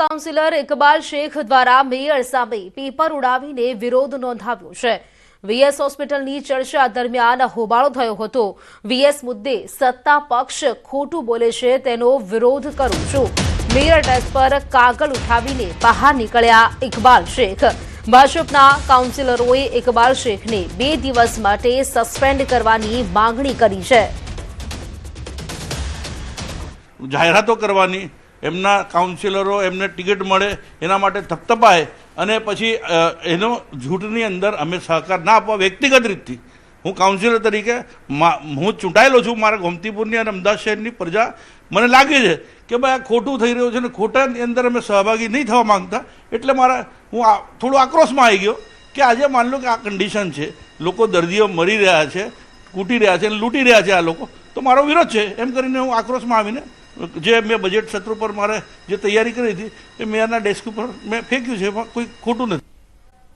Councillor Iqbal Sheikh દ્વારા mayor સામે paper ઉડાવીને વિરોધ નોંધાવ્યો છે। વીએસ હોસ્પિટલની ચર્ચા દરમિયાન હોબાળો થયો હતો। વીએસ મુદ્દે સત્તા પક્ષ ખોટું બોલે છે તેનો વિરોધ કરું છું। મેયર ડેસ્ક પર કાગળ ઉઠાવીને બહાર નીકળ્યા ઇકબાલ શેખ। ભાજપના કાઉન્સિલરોએ ઇકબાલ શેખને 2 દિવસ માટે સસ્પેન્ડ કરવાની માંગણી કરી છે। જાહેરાતો કરવાની, એમના કાઉન્સિલરો એમને ટિકિટ મળે એના માટે થપથપાય અને પછી એનો જૂથની અંદર અમે સહકાર ના આપવા વ્યક્તિગત રીતથી હું કાઉન્સિલર તરીકે હું ચૂંટાયેલો છું। મારા ગોમતીપુરની અને અમદાવાદ શહેરની પ્રજા મને લાગે છે કે ભાઈ આ ખોટું થઈ રહ્યું છે અને ખોટાની અંદર અમે સહભાગી નહીં થવા માંગતા, એટલે હું થોડો આક્રોશમાં આવી ગયો કે આજે માન લો કે આ કન્ડિશન છે, લોકો દર્દીઓ મરી રહ્યા છે, કૂટી રહ્યા છે અને લૂંટી રહ્યા છે આ લોકો, તો મારો વિરોધ છે એમ કરીને હું આક્રોશમાં આવીને જે મેં બજેટ સત્ર પર મારે જે તૈયારી કરી હતી એ મેયરના ડેસ્ક ઉપર મેં ફેંક્યું છે, એમાં કોઈ ખોટું નથી।